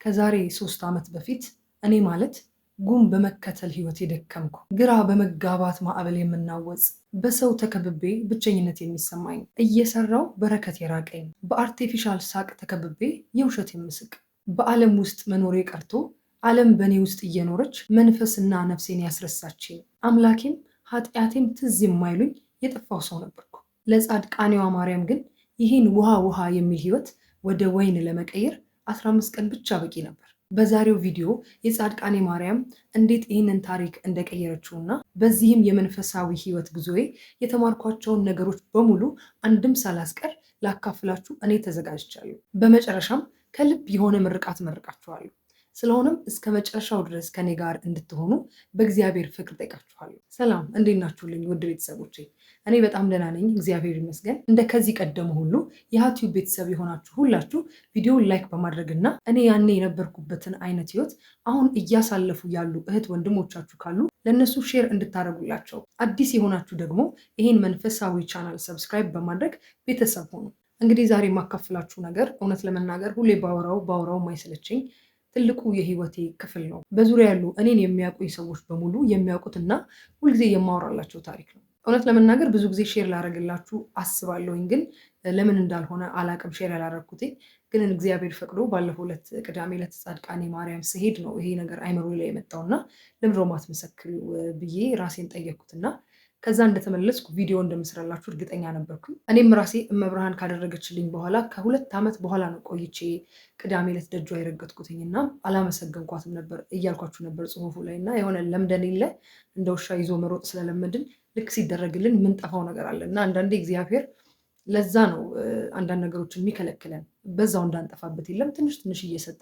ከዛሬ 3 ዓመት በፊት እኔ ማለት ጉም በመከተል ህይወት የደከምኩ ግራ በመጋባት ማዕበል የምናወጽ በሰው ተከብቤ ብቸኝነት የሚሰማኝ እየሰራው በረከት የራቀኝ በአርቴፊሻል ሳቅ ተከብቤ የውሸት የምስቅ በዓለም ውስጥ መኖሬ ቀርቶ ዓለም በእኔ ውስጥ እየኖረች መንፈስና ነፍሴን ያስረሳችኝ አምላኬም ኃጢአቴም ትዝ የማይሉኝ የጠፋው ሰው ነበርኩ። ለጻድቃኔዋ ማርያም ግን ይህን ውሃ ውሃ የሚል ህይወት ወደ ወይን ለመቀየር 15 ቀን ብቻ በቂ ነበር። በዛሬው ቪዲዮ የጻድቃኔ ማርያም እንዴት ይህንን ታሪክ እንደቀየረችውና በዚህም የመንፈሳዊ ህይወት ጉዞዬ የተማርኳቸውን ነገሮች በሙሉ አንድም ሳላስቀር ላካፍላችሁ እኔ ተዘጋጅቻለሁ። በመጨረሻም ከልብ የሆነ ምርቃት መርቃችኋለሁ። ስለሆነም እስከ መጨረሻው ድረስ ከኔ ጋር እንድትሆኑ በእግዚአብሔር ፍቅር ጠይቃችኋለሁ። ሰላም፣ እንዴት ናችሁልኝ ውድ ቤተሰቦቼ? እኔ በጣም ደህና ነኝ፣ እግዚአብሔር ይመስገን። እንደ ከዚህ ቀደሙ ሁሉ የዩቲዩብ ቤተሰብ የሆናችሁ ሁላችሁ ቪዲዮውን ላይክ በማድረግና እኔ ያኔ የነበርኩበትን አይነት ህይወት አሁን እያሳለፉ ያሉ እህት ወንድሞቻችሁ ካሉ ለእነሱ ሼር እንድታደርጉላቸው፣ አዲስ የሆናችሁ ደግሞ ይህን መንፈሳዊ ቻናል ሰብስክራይብ በማድረግ ቤተሰብ ሆኑ። እንግዲህ ዛሬ የማካፍላችሁ ነገር እውነት ለመናገር ሁሌ ባወራው ማይሰለችኝ ትልቁ የህይወቴ ክፍል ነው። በዙሪያ ያሉ እኔን የሚያውቁኝ ሰዎች በሙሉ የሚያውቁትና ሁልጊዜ የማወራላቸው ታሪክ ነው። እውነት ለመናገር ብዙ ጊዜ ሼር ላደርግላችሁ አስባለሁኝ፣ ግን ለምን እንዳልሆነ አላቅም ሼር ያላደረግኩት። ግን እግዚአብሔር ፈቅዶ ባለፈው ዕለት ቅዳሜ ዕለት ጻድቃኔ ማርያም ስሄድ ነው ይሄ ነገር አይምሮ ላይ የመጣውና ለምንድነው ማትመሰክሪው ብዬ ራሴን ጠየቅኩትና ከዛ እንደተመለስኩ ቪዲዮ እንደምስራላችሁ እርግጠኛ ነበርኩኝ። እኔም ራሴ እመብርሃን ካደረገችልኝ በኋላ ከ2 ዓመት በኋላ ነው ቆይቼ ቅዳሜ ዕለት ደጇ የረገጥኩትኝና አላመሰገንኳትም ነበር እያልኳችሁ ነበር ጽሁፉ ላይ። እና የሆነ ለምደን የለ እንደ ውሻ ይዞ መሮጥ ስለለመድን ልክ ሲደረግልን የምንጠፋው ነገር አለ እና አንዳንዴ እግዚአብሔር ለዛ ነው አንዳንድ ነገሮችን የሚከለክለን፣ በዛው እንዳንጠፋበት የለም ትንሽ ትንሽ እየሰጠ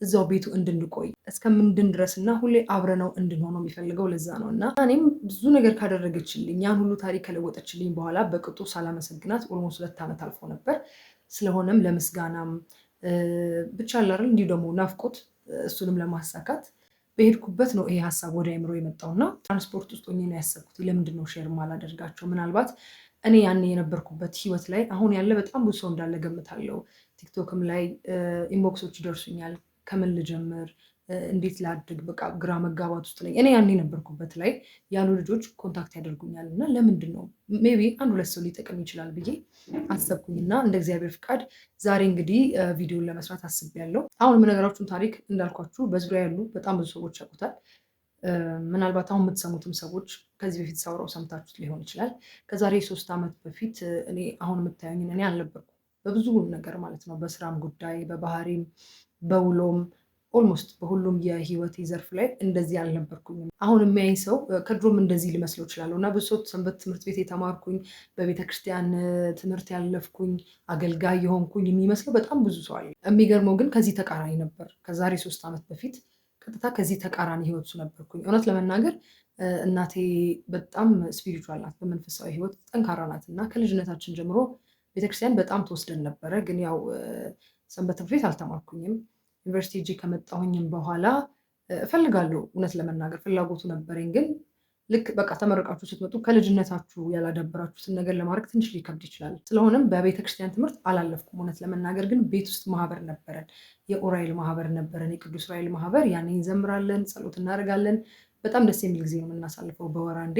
እዛው ቤቱ እንድንቆይ እስከምንድን ድረስና ሁሌ አብረነው እንድንሆነው የሚፈልገው ለዛ ነው። እና እኔም ብዙ ነገር ካደረገችልኝ ያን ሁሉ ታሪክ ከለወጠችልኝ በኋላ በቅጡ ሳላመሰግናት ኦልሞስት 2 ዓመት አልፎ ነበር። ስለሆነም ለምስጋናም ብቻ አላረል እንዲሁ ደግሞ ናፍቆት እሱንም ለማሳካት በሄድኩበት ነው ይሄ ሀሳብ ወደ አይምሮ የመጣውና ትራንስፖርት ውስጥ ሆኜ ነው ያሰብኩት ለምንድን ነው ሼር ማላደርጋቸው? ምናልባት እኔ ያኔ የነበርኩበት ህይወት ላይ አሁን ያለ በጣም ብዙ ሰው እንዳለ ገምታለሁ። ቲክቶክም ላይ ኢንቦክሶች ይደርሱኛል። ከምን ልጀምር፣ እንዴት ላድርግ፣ በቃ ግራ መጋባት ውስጥ ነኝ። እኔ ያኔ የነበርኩበት ላይ ያሉ ልጆች ኮንታክት ያደርጉኛል እና ለምንድን ነው ሜቢ 1-2 ሰው ሊጠቅም ይችላል ብዬ አሰብኩኝና እንደ እግዚአብሔር ፍቃድ ዛሬ እንግዲህ ቪዲዮን ለመስራት አስቤያለሁ። አሁን የምነግራችሁን ታሪክ እንዳልኳችሁ በዙሪያ ያሉ በጣም ብዙ ሰዎች ያውቁታል። ምናልባት አሁን የምትሰሙትም ሰዎች ከዚህ በፊት ሳውራው ሰምታችሁት ሊሆን ይችላል። ከዛሬ 3 ዓመት በፊት እኔ አሁን የምታዩኝን እኔ አልነበርኩም በብዙ ነገር ማለት ነው። በስራም ጉዳይ፣ በባህሪም፣ በውሎም ኦልሞስት በሁሉም የህይወቴ ዘርፍ ላይ እንደዚህ አልነበርኩኝም። አሁን የሚያይ ሰው ከድሮም እንደዚህ ሊመስለው ይችላለሁ እና ብዙ ሰው ሰንበት ትምህርት ቤት የተማርኩኝ፣ በቤተክርስቲያን ትምህርት ያለፍኩኝ፣ አገልጋይ የሆንኩኝ የሚመስለው በጣም ብዙ ሰው አለ። የሚገርመው ግን ከዚህ ተቃራኒ ነበር። ከዛሬ 3 ዓመት በፊት ቀጥታ ከዚህ ተቃራኒ ህይወቱ ነበርኩኝ። እውነት ለመናገር እናቴ በጣም ስፒሪቹዋል ናት፣ በመንፈሳዊ ህይወት ጠንካራ ናት እና ከልጅነታችን ጀምሮ ቤተክርስቲያን በጣም ተወስደን ነበረ። ግን ያው ሰንበት ትምህርት ቤት አልተማርኩኝም። ዩኒቨርሲቲ ሄጄ ከመጣሁኝም በኋላ እፈልጋለሁ፣ እውነት ለመናገር ፍላጎቱ ነበረኝ። ግን ልክ በቃ ተመረቃችሁ ስትመጡ ከልጅነታችሁ ያላዳበራችሁትን ነገር ለማድረግ ትንሽ ሊከብድ ይችላል። ስለሆነም በቤተክርስቲያን ትምህርት አላለፍኩም። እውነት ለመናገር ግን ቤት ውስጥ ማህበር ነበረን፣ የኡራኤል ማህበር ነበረን፣ የቅዱስ ኡራኤል ማህበር። ያኔ እንዘምራለን፣ ጸሎት እናደርጋለን። በጣም ደስ የሚል ጊዜ ነው የምናሳልፈው በወር አንዴ።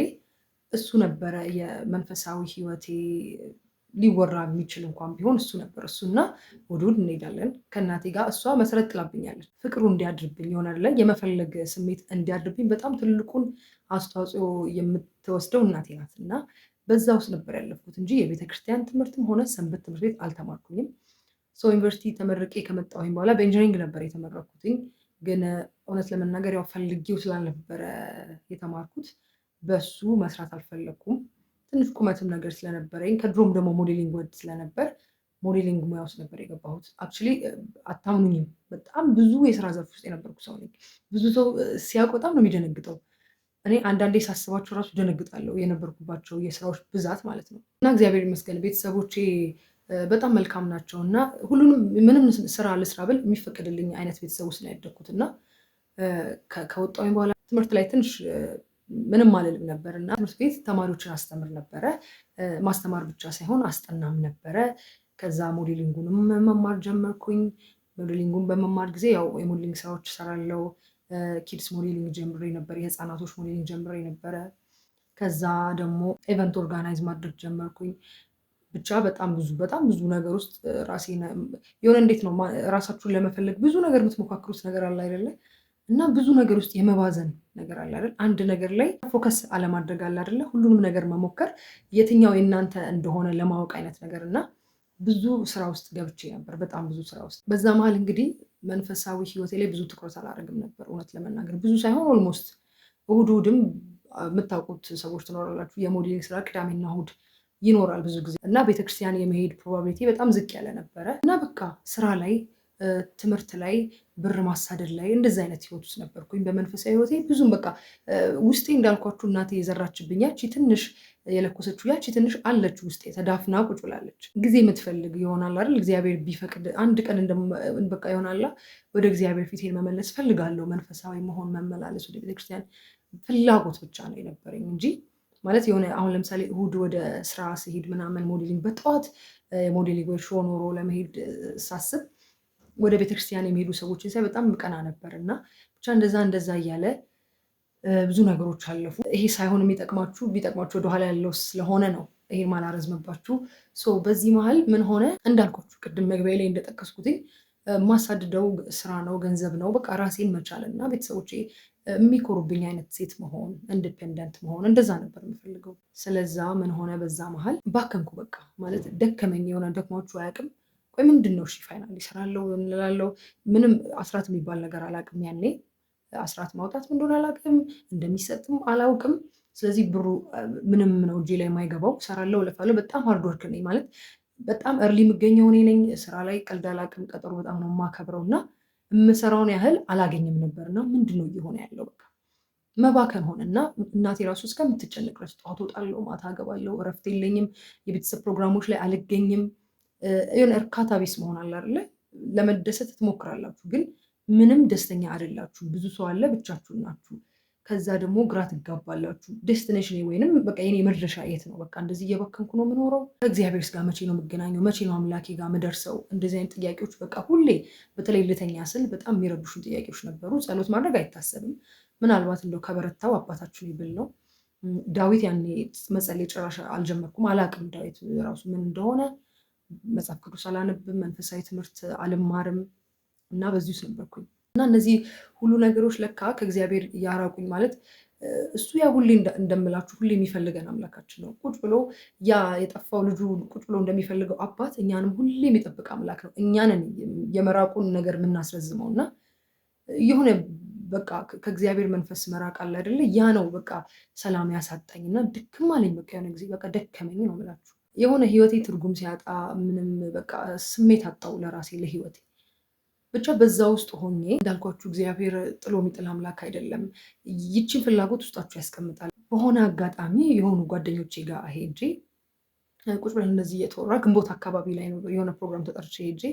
እሱ ነበረ የመንፈሳዊ ህይወቴ ሊወራ የሚችል እንኳን ቢሆን እሱ ነበር። እሱና ወደ እንሄዳለን ከእናቴ ጋር። እሷ መሰረት ጥላብኛለች፣ ፍቅሩ እንዲያድርብኝ ይሆናል የመፈለግ ስሜት እንዲያድርብኝ በጣም ትልቁን አስተዋጽኦ የምትወስደው እናቴ ናት። እና በዛ ውስጥ ነበር ያለፍኩት እንጂ የቤተክርስቲያን ትምህርትም ሆነ ሰንበት ትምህርት ቤት አልተማርኩኝም። ሰው ዩኒቨርሲቲ ተመርቄ ከመጣሁኝ በኋላ በኢንጂነሪንግ ነበር የተመረኩትኝ። ግን እውነት ለመናገር ያው ፈልጌው ስላልነበረ የተማርኩት በሱ መስራት አልፈለግኩም። ትንሽ ቁመትም ነገር ስለነበረኝ ከድሮም ደግሞ ሞዴሊንግ ወድ ስለነበር ሞዴሊንግ ሙያ ውስጥ ነበር የገባሁት። አክቹዋሊ አታምኑኝም፣ በጣም ብዙ የስራ ዘርፍ ውስጥ የነበርኩ ሰው ነኝ። ብዙ ሰው ሲያውቅ በጣም ነው የሚደነግጠው። እኔ አንዳንዴ ሳስባቸው ራሱ ደነግጣለሁ፣ የነበርኩባቸው የስራዎች ብዛት ማለት ነው። እና እግዚአብሔር ይመስገን ቤተሰቦቼ በጣም መልካም ናቸው እና ሁሉንም ምንም ስራ ልስራ ብል የሚፈቀድልኝ አይነት ቤተሰብ ውስጥ ነው ያደግኩት። እና ከወጣሁኝ በኋላ ትምህርት ላይ ትንሽ ምንም አልልም ነበር እና ትምህርት ቤት ተማሪዎችን አስተምር ነበረ። ማስተማር ብቻ ሳይሆን አስጠናም ነበረ። ከዛ ሞዴሊንጉንም መማር ጀመርኩኝ። ሞዴሊንጉን በመማር ጊዜ ያው የሞዴሊንግ ስራዎች እሰራለሁ። ኪድስ ሞዴሊንግ ጀምሬ ነበር፣ የህፃናቶች ሞዴሊንግ ጀምሬ ነበረ። ከዛ ደግሞ ኢቨንት ኦርጋናይዝ ማድረግ ጀመርኩኝ። ብቻ በጣም ብዙ ነገር ውስጥ ራሴን የሆነ እንዴት ነው ራሳችሁን ለመፈለግ ብዙ ነገር የምትሞካክሩት ነገር አለ አይደለ? እና ብዙ ነገር ውስጥ የመባዘን ነገር አለ አይደል? አንድ ነገር ላይ ፎከስ አለማድረግ አለ አይደለ? ሁሉንም ነገር መሞከር የትኛው የእናንተ እንደሆነ ለማወቅ አይነት ነገር እና ብዙ ስራ ውስጥ ገብቼ ነበር፣ በጣም ብዙ ስራ ውስጥ። በዛ መሀል እንግዲህ መንፈሳዊ ህይወቴ ላይ ብዙ ትኩረት አላደርግም ነበር እውነት ለመናገር ብዙ ሳይሆን ኦልሞስት እሁድ እሁድም የምታውቁት ሰዎች ትኖራላችሁ። የሞዴሊንግ ስራ ቅዳሜና እሁድ ይኖራል ብዙ ጊዜ እና ቤተክርስቲያን የመሄድ ፕሮባቢሊቲ በጣም ዝቅ ያለ ነበረ እና በቃ ስራ ላይ ትምህርት ላይ ብር ማሳደድ ላይ እንደዚህ አይነት ህይወት ውስጥ ነበርኩኝ። በመንፈሳዊ ህይወቴ ብዙም በቃ ውስጤ እንዳልኳችሁ እናቴ የዘራችብኝ ያቺ ትንሽ የለኮሰችው ያቺ ትንሽ አለች ውስጤ ተዳፍና ቁጭ ብላለች። ጊዜ የምትፈልግ ይሆናል አይደል? እግዚአብሔር ቢፈቅድ አንድ ቀን በቃ ይሆናላ ወደ እግዚአብሔር ፊቴን መመለስ ፈልጋለሁ። መንፈሳዊ መሆን መመላለስ ወደ ቤተክርስቲያን ፍላጎት ብቻ ነው የነበረኝ እንጂ ማለት የሆነ አሁን ለምሳሌ እሁድ ወደ ስራ ስሄድ ምናምን ሞዴሊንግ በጠዋት ሞዴሊንግ ወይ ሾው ኖሮ ለመሄድ ሳስብ ወደ ቤተክርስቲያን የሚሄዱ ሰዎችን ሳይ በጣም ቀና ነበር እና ብቻ እንደዛ እያለ ብዙ ነገሮች አለፉ። ይሄ ሳይሆን ቢጠቅማችሁ ወደኋላ ያለው ስለሆነ ነው ይሄን ማላረዝምባችሁ። በዚህ መሀል ምን ሆነ እንዳልኳችሁ ቅድም መግቢያ ላይ እንደጠቀስኩትኝ ማሳድደው ስራ ነው፣ ገንዘብ ነው፣ በቃ ራሴን መቻል እና ቤተሰቦቼ የሚኮሩብኝ አይነት ሴት መሆን፣ ኢንዲፔንደንት መሆን እንደዛ ነበር የምፈልገው። ስለዛ ምን ሆነ በዛ መሀል ባከንኩ። በቃ ማለት ደከመኝ። የሆነ ደክሟችሁ አያውቅም? ቆይ ምንድን ነው እሺ ፋይናል ይሰራለው እንላለው። ምንም አስራት የሚባል ነገር አላውቅም ያኔ። አስራት ማውጣት ምን እንደሆነ አላውቅም፣ እንደሚሰጥም አላውቅም። ስለዚህ ብሩ ምንም ነው እጄ ላይ የማይገባው። እሰራለሁ፣ እለፋለሁ። በጣም ሃርድ ወርክ ነኝ ማለት በጣም እርሊ የምገኘው እኔ ነኝ። ስራ ላይ ቀልድ አላውቅም። ቀጠሮ በጣም ነው የማከብረው እና የምሰራውን ያህል አላገኝም ነበርና ምንድን ነው እየሆነ ያለው? በቃ መባከን ሆነ እና እናቴ ራሱ እስከምትጨነቅ ድረስ ጠዋት እወጣለሁ፣ ማታ እገባለሁ፣ እረፍት የለኝም፣ የቤተሰብ ፕሮግራሞች ላይ አልገኝም። የሆነ እርካታ ቢስ መሆን አለ አይደለ? ለመደሰት ትሞክራላችሁ ግን ምንም ደስተኛ አይደላችሁ። ብዙ ሰው አለ፣ ብቻችሁን ናችሁ። ከዛ ደግሞ ግራ ትጋባላችሁ። ዴስቲኔሽን ወይንም በቃ የኔ መድረሻ የት ነው? በቃ እንደዚህ እየበከንኩ ነው የምኖረው። ከእግዚአብሔር ጋር መቼ ነው የምገናኘው? መቼ ነው አምላኬ ጋር ምደርሰው? እንደዚህ አይነት ጥያቄዎች በቃ ሁሌ በተለይ ልተኛ ስል በጣም የሚረብሹን ጥያቄዎች ነበሩ። ጸሎት ማድረግ አይታሰብም። ምናልባት እንደው ከበረታው አባታችን ይብል ነው። ዳዊት ያኔ መጸለይ ጭራሽ አልጀመርኩም። አላቅም ዳዊት ራሱ ምን እንደሆነ። መጽሐፍ ቅዱስ አላነብም፣ መንፈሳዊ ትምህርት አልማርም እና በዚህ ውስጥ ነበርኩኝ እና እነዚህ ሁሉ ነገሮች ለካ ከእግዚአብሔር ያራቁኝ ማለት እሱ ያ ሁሌ እንደምላችሁ ሁሌ የሚፈልገን አምላካችን ነው። ቁጭ ብሎ ያ የጠፋው ልጁ ቁጭ ብሎ እንደሚፈልገው አባት እኛንም ሁሌ የሚጠብቅ አምላክ ነው። እኛንን የመራቁን ነገር የምናስረዝመው እና የሆነ በቃ ከእግዚአብሔር መንፈስ መራቅ አለ አይደለ? ያ ነው በቃ ሰላም ያሳጣኝ እና ድክም አለኝ። በቃ የሆነ ጊዜ በቃ ደከመኝ ነው የምላችሁ። የሆነ ህይወቴ ትርጉም ሲያጣ ምንም በቃ ስሜት አጣው ለራሴ ለህይወቴ። ብቻ በዛ ውስጥ ሆኜ እንዳልኳችሁ እግዚአብሔር ጥሎ የሚጥል አምላክ አይደለም። ይችን ፍላጎት ውስጣችሁ ያስቀምጣል። በሆነ አጋጣሚ የሆኑ ጓደኞቼ ጋር ሄጄ ቁጭ ብለን እንደዚህ እየተወራ ግንቦት አካባቢ ላይ ነው የሆነ ፕሮግራም ተጠርቼ ሄጄ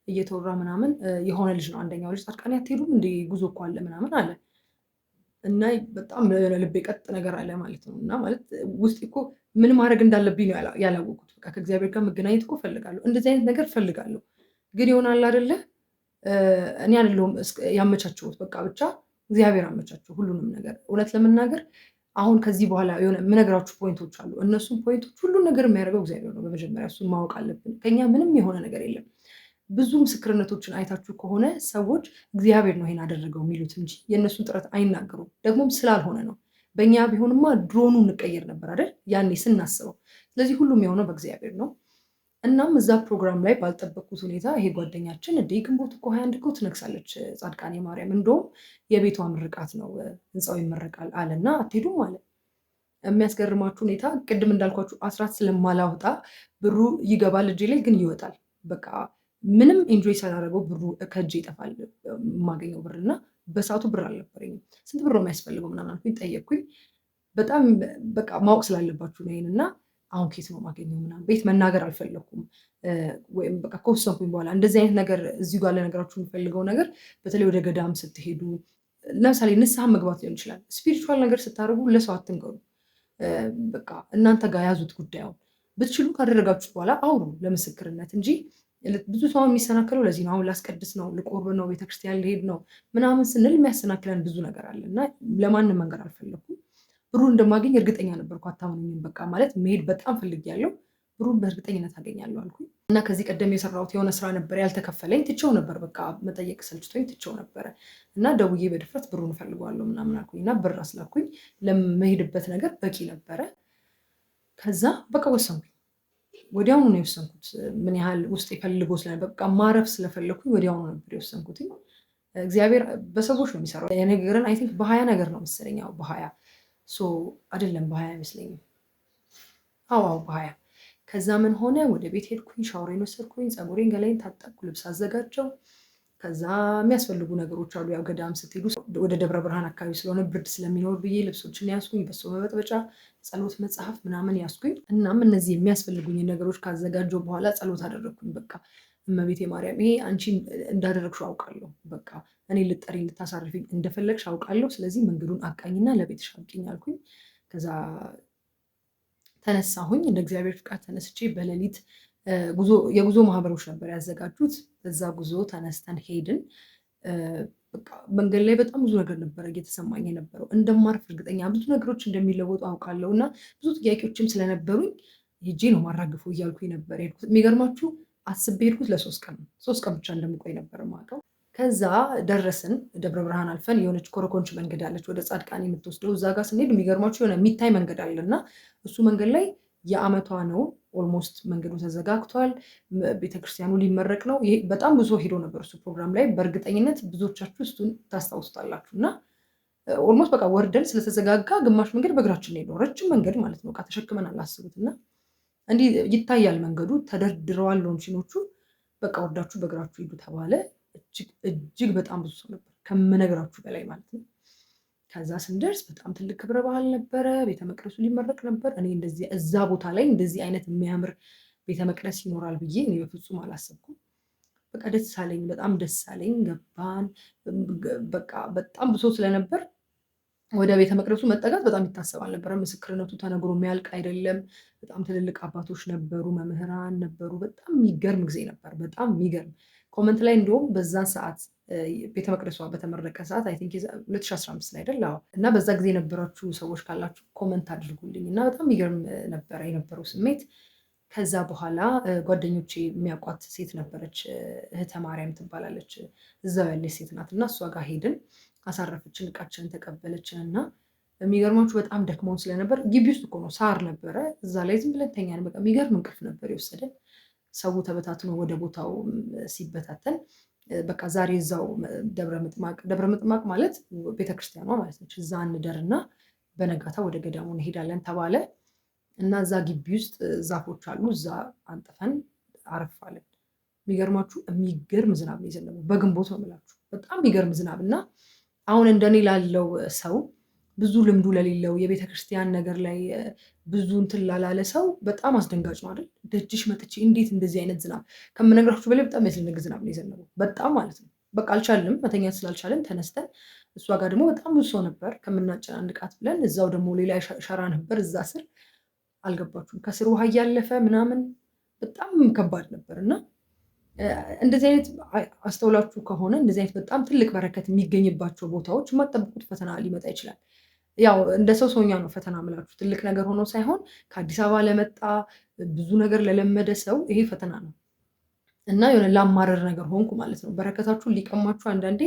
እየተወራ ምናምን የሆነ ልጅ ነው አንደኛው ልጅ ጻድቃኔ አትሄዱም እንደ ጉዞ እኮ አለ ምናምን አለ እና በጣም ልቤ ቀጥ ነገር አለ ማለት ነው። እና ማለት ውስጥ እኮ ምን ማድረግ እንዳለብኝ ነው ያላወቁት። በቃ ከእግዚአብሔር ጋር መገናኘት እኮ ፈልጋለሁ፣ እንደዚህ አይነት ነገር ፈልጋለሁ። ግን ይሆናል አይደለ? እኔ አይደለሁም ያመቻቸውት። በቃ ብቻ እግዚአብሔር አመቻቸው ሁሉንም ነገር። እውነት ለመናገር አሁን ከዚህ በኋላ የሆነ የምነግራችሁ ፖይንቶች አሉ። እነሱም ፖይንቶች ሁሉን ነገር የሚያደርገው እግዚአብሔር ነው። በመጀመሪያ እሱን ማወቅ አለብን። ከኛ ምንም የሆነ ነገር የለም። ብዙ ምስክርነቶችን አይታችሁ ከሆነ ሰዎች እግዚአብሔር ነው ይሄን አደረገው የሚሉት እንጂ የእነሱን ጥረት አይናገሩም። ደግሞም ስላልሆነ ነው። በእኛ ቢሆንማ ድሮኑ እንቀየር ነበር አይደል? ያኔ ስናስበው። ስለዚህ ሁሉም የሆነው በእግዚአብሔር ነው። እናም እዛ ፕሮግራም ላይ ባልጠበቅኩት ሁኔታ ይሄ ጓደኛችን እንደ ግንቦት እኮ 21 እኮ ትነግሳለች ጻድቃኔ ማርያም፣ እንደውም የቤቷ ምርቃት ነው ህንፃው ይመረቃል አለና አትሄዱም አለ። የሚያስገርማችሁ ሁኔታ ቅድም እንዳልኳችሁ አስራት ስለማላወጣ ብሩ ይገባል እጄ ላይ ግን ይወጣል። በቃ ምንም ኢንጆይ ሳላደረገው ብሩ ከእጄ ይጠፋል የማገኘው ብር እና በሰዓቱ ብር አልነበረኝም። ስንት ብር ነው የሚያስፈልገው ምናምን አልኩኝ፣ ጠየቅኩኝ። በጣም በቃ ማወቅ ስላለባችሁ ነው ይሄን እና አሁን ኬት ነው ማገኘው ምናምን ቤት መናገር አልፈለኩም። ወይም በቃ ከወሰንኩኝ በኋላ እንደዚህ አይነት ነገር እዚሁ ጋር ለነገራችሁ የሚፈልገው ነገር በተለይ ወደ ገዳም ስትሄዱ ለምሳሌ ንስሐ መግባት ሊሆን ይችላል። ስፒሪቹዋል ነገር ስታደርጉ ለሰው አትንገሩ። በቃ እናንተ ጋር ያዙት ጉዳዩን። ብትችሉ ካደረጋችሁት በኋላ አውሩ ለምስክርነት እንጂ ብዙ ሰው የሚሰናከለው ለዚህ ነው። አሁን ላስቀድስ ነው፣ ልቆርብ ነው፣ ቤተክርስቲያን ልሄድ ነው ምናምን ስንል የሚያሰናክለን ብዙ ነገር አለ እና ለማንም መንገድ አልፈለኩም። ብሩን እንደማገኝ እርግጠኛ ነበርኩ። አታምኑኝም። በቃ ማለት መሄድ በጣም ፈልጌያለሁ። ብሩን በእርግጠኝነት አገኛለሁ አልኩኝ እና ከዚህ ቀደም የሰራሁት የሆነ ስራ ነበር ያልተከፈለኝ፣ ትቼው ነበር። በቃ መጠየቅ ሰልችቶኝ ትቼው ነበረ እና ደውዬ በድፍረት ብሩን እፈልገዋለሁ ምናምን አልኩኝ እና ብር አስላኩኝ። ለመሄድበት ነገር በቂ ነበረ። ከዛ በቃ ወሰንኩኝ። ወዲያውኑ ነው የወሰንኩት። ምን ያህል ውስጥ የፈልጎ ስለነበር በቃ ማረፍ ስለፈለኩኝ ወዲያውኑ ነበር የወሰንኩት። እግዚአብሔር በሰዎች ነው የሚሰራው። የነገርን አይ ቲንክ በ20 ነገር ነው መሰለኝ። ያው በ20 አይደለም በ20 አይመስለኝም። አዎ በ20 ከዛ ምን ሆነ፣ ወደ ቤት ሄድኩኝ፣ ሻወሬን ወሰድኩኝ፣ ፀጉሬን ገላይን ታጠብኩ፣ ልብስ አዘጋጀው። ከዛ የሚያስፈልጉ ነገሮች አሉ። ያው ገዳም ስትሄዱ ወደ ደብረ ብርሃን አካባቢ ስለሆነ ብርድ ስለሚኖር ብዬ ልብሶችን ያስኩኝ፣ በሶ መበጥበጫ፣ ጸሎት መጽሐፍ ምናምን ያስኩኝ። እናም እነዚህ የሚያስፈልጉኝ ነገሮች ካዘጋጀው በኋላ ጸሎት አደረግኩኝ። በቃ እመቤቴ ማርያም ይሄ አንቺ እንዳደረግሽው አውቃለሁ። በቃ እኔ ልጠሪ ልታሳርፊኝ እንደፈለግሽ አውቃለሁ። ስለዚህ መንገዱን አቃኝና ለቤትሽ አብቂኝ አልኩኝ። ከዛ ተነሳሁኝ። እንደ እግዚአብሔር ፍቃድ ተነስቼ በሌሊት የጉዞ ማህበሮች ነበር ያዘጋጁት። በዛ ጉዞ ተነስተን ሄድን። መንገድ ላይ በጣም ብዙ ነገር ነበረ እየተሰማኝ የነበረው። እንደማርፍ እርግጠኛ፣ ብዙ ነገሮች እንደሚለወጡ አውቃለሁ እና ብዙ ጥያቄዎችም ስለነበሩኝ ሄጄ ነው ማራግፈው እያልኩኝ ነበር ሄድኩት። የሚገርማችሁ አስቤ ሄድኩት ለ3 ቀን ነው። 3 ቀን ብቻ እንደምቆይ ነበር የማውቀው። ከዛ ደረስን። ደብረ ብርሃን አልፈን የሆነች ኮረኮንች መንገድ አለች ወደ ጻድቃኔ የምትወስደው። እዛ ጋር ስንሄድ የሚገርማችሁ የሆነ የሚታይ መንገድ አለ እና እሱ መንገድ ላይ የዓመቷ ነው። ኦልሞስት መንገዱ ተዘጋግቷል። ቤተክርስቲያኑ ሊመረቅ ነው። ይሄ በጣም ብዙ ሄዶ ነበር እሱ ፕሮግራም ላይ። በእርግጠኝነት ብዙዎቻችሁ እሱን ታስታውሱታላችሁ። እና ኦልሞስት በቃ ወርደን ስለተዘጋጋ ግማሽ መንገድ በእግራችን ሄዶ ረጅም መንገድ ማለት ነው። በቃ ተሸክመን አላስቡት። እና እንዲህ ይታያል መንገዱ፣ ተደርድረዋል ሎንቺኖቹ። በቃ ወርዳችሁ በእግራችሁ ሂዱ ተባለ። እጅግ በጣም ብዙ ሰው ነበር ከምነግራችሁ በላይ ማለት ነው። ከዛ ስንደርስ በጣም ትልቅ ክብረ በዓል ነበረ። ቤተ መቅደሱ ሊመረቅ ነበር። እኔ እንደዚህ እዛ ቦታ ላይ እንደዚህ አይነት የሚያምር ቤተ መቅደስ ይኖራል ብዬ እኔ በፍጹም አላሰብኩም። በቃ ደስ አለኝ፣ በጣም ደስ አለኝ። ገባን። በቃ በጣም ብሶ ስለነበር ወደ ቤተ መቅደሱ መጠጋት በጣም ይታሰብ አልነበረም። ምስክርነቱ ተነግሮ የሚያልቅ አይደለም። በጣም ትልልቅ አባቶች ነበሩ፣ መምህራን ነበሩ። በጣም የሚገርም ጊዜ ነበር። በጣም የሚገርም ኮመንት ላይ እንዲሁም በዛን ሰዓት ቤተ መቅደሷ በተመረቀ ሰዓት አይ ቲንክ 2015 ላይ አይደል? እና በዛ ጊዜ የነበራችሁ ሰዎች ካላችሁ ኮመንት አድርጉልኝ። እና በጣም የሚገርም ነበረ የነበረው ስሜት። ከዛ በኋላ ጓደኞቼ የሚያውቋት ሴት ነበረች፣ እህተ ማርያም ትባላለች። እዛው ያለች ሴት ናት። እና እሷ ጋር ሄድን፣ አሳረፈችን፣ እቃችንን ተቀበለችን። እና የሚገርማችሁ በጣም ደክመውን ስለነበር ግቢ ውስጥ እኮ ነው፣ ሳር ነበረ። እዛ ላይ ዝም ብለን ተኛን። በቃ የሚገርም እንቅልፍ ነበር የወሰደን። ሰው ተበታትኖ ወደ ቦታው ሲበታተን በቃ ዛሬ እዛው ደብረ ምጥማቅ ማለት ቤተክርስቲያኗ ማለት ነች። እዛ እንደርና በነጋታ ወደ ገዳሙ እንሄዳለን ተባለ እና እዛ ግቢ ውስጥ ዛፎች አሉ። እዛ አንጥፈን አረፋለን። የሚገርማችሁ የሚገርም ዝናብ ነው የዘነበው። በግንቦት ነው የምላችሁ። በጣም የሚገርም ዝናብ እና አሁን እንደኔ ላለው ሰው ብዙ ልምዱ ለሌለው የቤተክርስቲያን ነገር ላይ ብዙ እንትን ላላለ ሰው በጣም አስደንጋጭ ነው አይደል? ደጅሽ መጥቼ እንዴት እንደዚህ አይነት ዝናብ ከምነግራችሁ በላይ በጣም ያስደነግጥ ዝናብ ነው የዘነበው። በጣም ማለት ነው። በቃ አልቻልንም፣ መተኛት ስላልቻለን ተነስተን፣ እሷ ጋር ደግሞ በጣም ብዙ ሰው ነበር። ከምናጨናንቃት ብለን እዛው ደግሞ ሌላ ሸራ ነበር እዛ ስር። አልገባችሁም? ከስር ውሃ እያለፈ ምናምን በጣም ከባድ ነበር እና እንደዚህ አይነት አስተውላችሁ ከሆነ እንደዚህ አይነት በጣም ትልቅ በረከት የሚገኝባቸው ቦታዎች የማጠብቁት ፈተና ሊመጣ ይችላል። ያው እንደ ሰው ሰውኛ ነው ፈተና ምላችሁ፣ ትልቅ ነገር ሆኖ ሳይሆን ከአዲስ አበባ ለመጣ ብዙ ነገር ለለመደ ሰው ይሄ ፈተና ነው እና የሆነ ላማረር ነገር ሆንኩ ማለት ነው። በረከታችሁን ሊቀማችሁ አንዳንዴ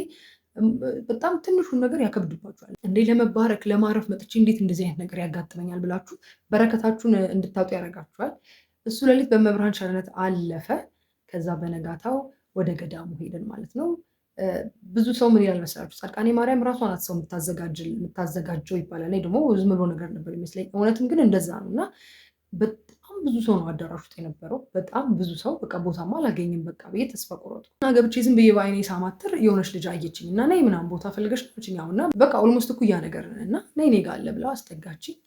በጣም ትንሹን ነገር ያከብድባችኋል። እንዴ ለመባረክ ለማረፍ መጥቼ እንዴት እንደዚህ አይነት ነገር ያጋጥመኛል ብላችሁ በረከታችሁን እንድታጡ ያደርጋችኋል። እሱ ሌሊት በመብርሃን ቸርነት አለፈ። ከዛ በነጋታው ወደ ገዳሙ ሄደን ማለት ነው። ብዙ ሰው ምን ይላል መሰላችሁ? ጻድቃኔ ማርያም ራሷ ናት ሰው የምታዘጋጀው ይባላል። እኔ ደግሞ ዝም ብሎ ነገር ነበር ይመስለኝ። እውነትም ግን እንደዛ ነው እና በጣም ብዙ ሰው ነው አዳራሽ ውስጥ የነበረው። በጣም ብዙ ሰው። በቃ ቦታማ አላገኝም በቃ ብዬ ተስፋ ቆረጥኩ እና ገብቼ ዝም ብዬ በአይኔ ሳማትር የሆነች ልጅ አየችኝ እና ነይ ምናምን ቦታ ፈልገሽ ናችኛው እና በቃ ኦልሞስት እኩያ ነገር እና ነይ እኔ ጋር አለ ብላ አስጠጋችኝ።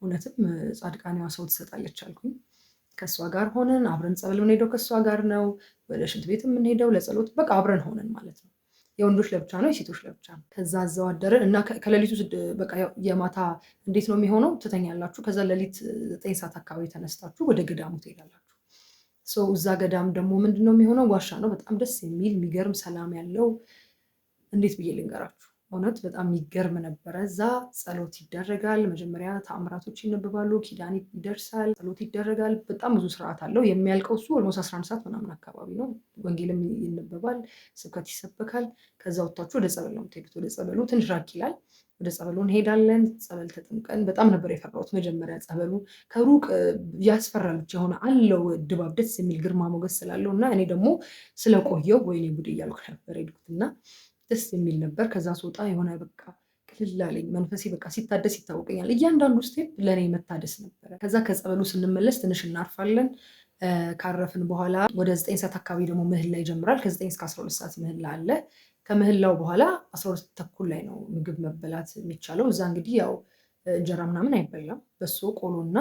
እውነትም ጻድቃኔዋ ሰው ትሰጣለች አልኩኝ። ከእሷ ጋር ሆነን አብረን ጸበል የምንሄደው ከእሷ ጋር ነው። ወደ ሽንት ቤት የምንሄደው ለጸሎት በቃ አብረን ሆነን ማለት ነው። የወንዶች ለብቻ ነው፣ የሴቶች ለብቻ ነው። ከዛ እዛው አደረን እና ከሌሊቱ በቃ የማታ እንዴት ነው የሚሆነው? ትተኛላችሁ። ከዛ ሌሊት 9 ሰዓት አካባቢ ተነስታችሁ ወደ ገዳሙ ትሄዳላችሁ። እዛ ገዳም ደግሞ ምንድነው የሚሆነው? ዋሻ ነው። በጣም ደስ የሚል የሚገርም ሰላም ያለው እንዴት ብዬ ልንገራችሁ? እውነት በጣም የሚገርም ነበረ። እዛ ጸሎት ይደረጋል። መጀመሪያ ተአምራቶች ይነበባሉ፣ ኪዳን ይደርሳል፣ ጸሎት ይደረጋል። በጣም ብዙ ስርዓት አለው። የሚያልቀው እሱ ኦልሞስት 11 ሰዓት ምናምን አካባቢ ነው። ወንጌልም ይነበባል፣ ስብከት ይሰበካል። ከዛ ወጥታችሁ ወደ ጸበል ነው የምትሄዱት። ወደ ጸበሉ ትንሽ ራቅ ይላል። ወደ ጸበሉ እንሄዳለን። ጸበል ተጠምቀን በጣም ነበር የፈራሁት መጀመሪያ። ጸበሉ ከሩቅ ያስፈራል፣ ብቻ የሆነ አለው ድባብ፣ ደስ የሚል ግርማ ሞገስ ስላለው እና እኔ ደግሞ ስለቆየው ወይኔ ጉድ እያልኩ ነበር ሄድኩት እና ደስ የሚል ነበር። ከዛ ስወጣ የሆነ በቃ ቅልል አለኝ መንፈሴ፣ በቃ ሲታደስ ይታወቀኛል። እያንዳንዱ ስቴፕ ለእኔ መታደስ ነበረ። ከዛ ከጸበሉ ስንመለስ ትንሽ እናርፋለን። ካረፍን በኋላ ወደ 9 ሰዓት አካባቢ ደግሞ ምህላ ይጀምራል። ከ9 እስከ 12 ሰዓት ምህላ አለ። ከምህላው በኋላ 12 ተኩል ላይ ነው ምግብ መበላት የሚቻለው። እዛ እንግዲህ ያው እንጀራ ምናምን አይበላም። በሶ ቆሎና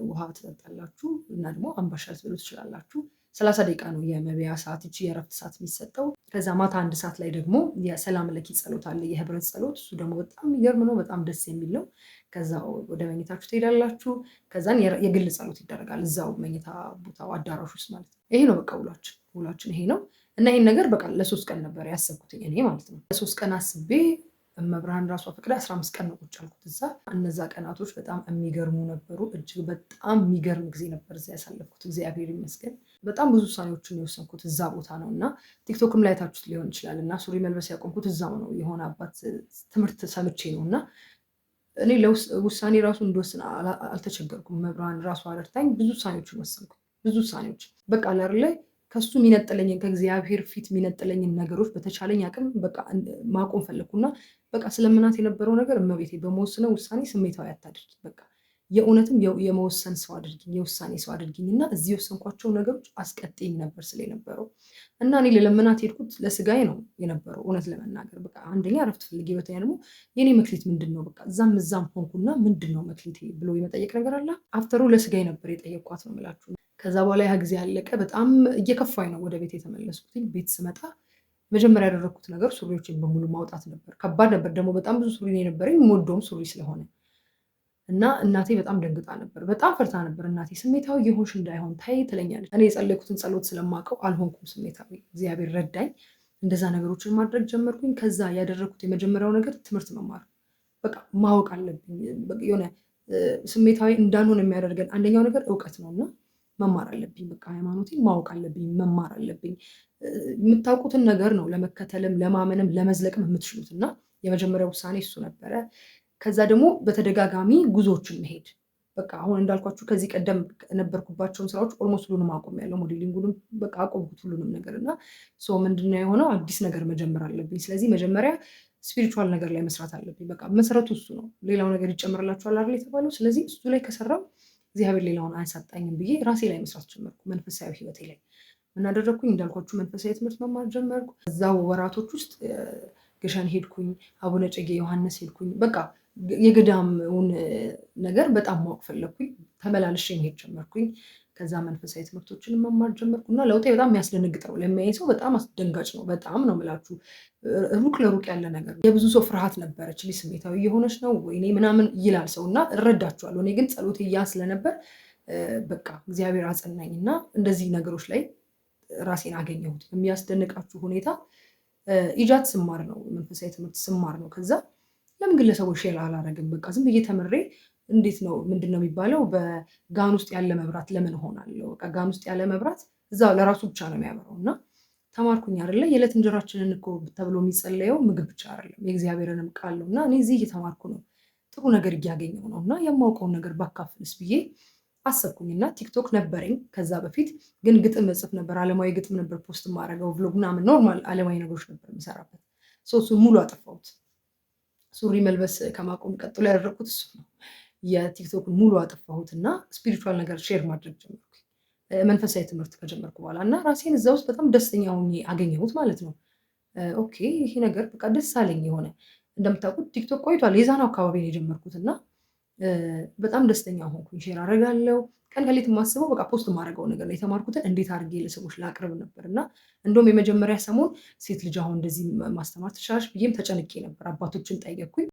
ውሃ ትጠጣላችሁ እና ደግሞ አምባሻ ልትበሉ ትችላላችሁ። 30 ደቂቃ ነው የመብያ ሰዓት፣ እቺ የእረፍት ሰዓት የሚሰጠው። ከዛ ማታ 1 ሰዓት ላይ ደግሞ የሰላም ለኪ ጸሎት አለ፣ የህብረት ጸሎት። እሱ ደግሞ በጣም የሚገርም ነው፣ በጣም ደስ የሚል ነው። ከዛ ወደ መኝታችሁ ትሄዳላችሁ። ከዛን የግል ጸሎት ይደረጋል እዛው መኝታ ቦታው አዳራሽ ውስጥ ማለት ነው። ይሄ ነው በቃ ውሏችን ይሄ ነው። እና ይሄን ነገር በቃ ለ3 ቀን ነበር ያሰብኩትኝ እኔ ማለት ነው። ለ3 ቀን አስቤ መብርሃን ራሷ ፈቅዳ 15 ቀን ነው ቁጭ ያልኩት እዛ። እነዛ ቀናቶች በጣም የሚገርሙ ነበሩ። እጅግ በጣም የሚገርም ጊዜ ነበር እዛ ያሳለፍኩት። እግዚአብሔር ይመስገን። በጣም ብዙ ውሳኔዎችን የወሰንኩት እዛ ቦታ ነው እና ቲክቶክም ላይ ታችሁት ሊሆን ይችላል እና ሱሪ መልበስ ያቆምኩት እዛው ነው። የሆነ አባት ትምህርት ሰምቼ ነው እና እኔ ለውሳኔ ራሱ እንድወስን አልተቸገርኩም። መብርሃን ራሷ አረድታኝ ብዙ ውሳኔዎችን ወሰንኩ። ብዙ ውሳኔዎች በቃ ላር ላይ ከሱ የሚነጥለኝን ከእግዚአብሔር ፊት የሚነጥለኝን ነገሮች በተቻለኝ አቅም በቃ ማቆም ፈለግኩና በቃ ስለምናት የነበረው ነገር እመቤቴ በመወስነው ውሳኔ ስሜታዊ አታድርጊኝ፣ በቃ የእውነትም የመወሰን ሰው አድርጊኝ፣ የውሳኔ ሰው አድርጊኝ እና እዚህ የወሰንኳቸው ነገሮች አስቀጥኝ ነበር ስለ የነበረው እና እኔ ለለምናት ሄድኩት ለስጋዬ ነው የነበረው እውነት ለመናገር በቃ አንደኛ ረፍት ፈልጌ፣ ሁለተኛ ደግሞ የኔ መክሊት ምንድን ነው በቃ እዛም ሆንኩና ምንድን ነው መክሊቴ ብሎ የመጠየቅ ነገር አለ። አፍተሩ ለስጋዬ ነበር የጠየኳት ነው የምላችሁ። ከዛ በኋላ ያ ጊዜ ያለቀ። በጣም እየከፋኝ ነው ወደ ቤት የተመለስኩትኝ። ቤት ስመጣ መጀመሪያ ያደረግኩት ነገር ሱሪዎችን በሙሉ ማውጣት ነበር። ከባድ ነበር ደግሞ በጣም ብዙ ሱሪ ነው የነበረኝ፣ የምወደውም ሱሪ ስለሆነ እና እናቴ በጣም ደንግጣ ነበር፣ በጣም ፈርታ ነበር። እናቴ ስሜታዊ የሆንሽ እንዳይሆን ታይ ትለኛለች። እኔ የጸለይኩትን ጸሎት ስለማውቀው አልሆንኩም ስሜታዊ። እግዚአብሔር ረዳኝ። እንደዛ ነገሮችን ማድረግ ጀመርኩኝ። ከዛ ያደረግኩት የመጀመሪያው ነገር ትምህርት መማር፣ በቃ ማወቅ አለብኝ። የሆነ ስሜታዊ እንዳልሆን የሚያደርገን አንደኛው ነገር እውቀት ነው እና መማር አለብኝ። በቃ ሃይማኖቴን ማወቅ አለብኝ፣ መማር አለብኝ። የምታውቁትን ነገር ነው ለመከተልም ለማመንም ለመዝለቅም የምትችሉት እና የመጀመሪያው ውሳኔ እሱ ነበረ። ከዛ ደግሞ በተደጋጋሚ ጉዞዎችን መሄድ። በቃ አሁን እንዳልኳችሁ ከዚህ ቀደም የነበርኩባቸውን ስራዎች ኦልሞስት ሁሉንም አቆሚያለሁ። ሞዴሊንጉንም በቃ አቆምኩት ሁሉንም ነገር እና ምንድነው የሆነው አዲስ ነገር መጀመር አለብኝ። ስለዚህ መጀመሪያ ስፒሪቹዋል ነገር ላይ መስራት አለብኝ። በቃ መሰረቱ እሱ ነው። ሌላው ነገር ይጨምርላችኋል አይደል የተባለው። ስለዚህ እሱ ላይ ከሰራው እግዚአብሔር ሌላውን አያሳጣኝም ብዬ ራሴ ላይ መስራት ጀመርኩ። መንፈሳዊ ህይወቴ ላይ ምን አደረግኩኝ? እንዳልኳችሁ መንፈሳዊ ትምህርት መማር ጀመርኩ። እዛው ወራቶች ውስጥ ግሸን ሄድኩኝ፣ አቡነ እጨጌ ዮሐንስ ሄድኩኝ። በቃ የገዳሙን ነገር በጣም ማወቅ ፈለግኩኝ። ተመላልሼ መሄድ ጀመርኩኝ። ከዛ መንፈሳዊ ትምህርቶችን መማር ጀመርኩ እና ለውጤ በጣም የሚያስደነግጥ ነው። ለሚያይ ሰው በጣም አስደንጋጭ ነው። በጣም ነው የምላችሁ፣ ሩቅ ለሩቅ ያለ ነገር። የብዙ ሰው ፍርሃት ነበረች። ልጅ ስሜታዊ የሆነች ነው ወይኔ ምናምን ይላል ሰው እና እረዳችኋለሁ። እኔ ግን ጸሎቴ ያ ስለነበር በቃ እግዚአብሔር አጸናኝ እና እንደዚህ ነገሮች ላይ ራሴን አገኘሁት። የሚያስደንቃችሁ ሁኔታ ኢጃት ስማር ነው፣ መንፈሳዊ ትምህርት ስማር ነው። ከዛ ለምን ግለሰቦች ሼር አላረግም? በቃ ዝም ብዬ ተምሬ እንዴት ነው ምንድን ነው የሚባለው? በጋን ውስጥ ያለ መብራት ለምን ሆናለሁ? በቃ ጋን ውስጥ ያለ መብራት እዛው ለራሱ ብቻ ነው የሚያበራው እና ተማርኩኝ አይደለ? የዕለት እንጀራችንን እኮ ተብሎ የሚጸለየው ምግብ ብቻ አይደለም፣ የእግዚአብሔርንም ቃል ነው። እና እኔ እዚህ እየተማርኩ ነው፣ ጥሩ ነገር እያገኘው ነው እና የማውቀውን ነገር ባካፍልስ ብዬ አሰብኩኝና ቲክቶክ ነበረኝ ከዛ በፊት ግን ግጥም እጽፍ ነበር። አለማዊ ግጥም ነበር ፖስት ማድረገው፣ ቭሎግ ምናምን ኖርማል አለማዊ ነገሮች ነበር የምሰራበት። እሱን ሙሉ አጠፋሁት። ሱሪ መልበስ ከማቆም ቀጥሎ ያደረኩት እሱ ነው። የቲክቶክን ሙሉ አጠፋሁት እና ስፒሪቹዋል ነገር ሼር ማድረግ ጀመርኩ መንፈሳዊ ትምህርት ከጀመርኩ በኋላ እና ራሴን እዛ ውስጥ በጣም ደስተኛ ሆኜ አገኘሁት ማለት ነው። ኦኬ ይሄ ነገር በቃ ደስ አለኝ። የሆነ እንደምታውቁት ቲክቶክ ቆይቷል፣ የዛናው አካባቢ ነው የጀመርኩት እና በጣም ደስተኛ ሆንኩኝ። ሼር አደርጋለሁ። ቀን ከሌት የማስበው በቃ ፖስት የማደርገው ነገር ነው። የተማርኩትን እንዴት አድርጌ ለሰዎች ላቅርብ ነበር እና እንደውም የመጀመሪያ ሰሞን ሴት ልጅ አሁን እንደዚህ ማስተማር ትችላለች ብዬም ተጨንቄ ነበር። አባቶችን ጠየቅኩኝ።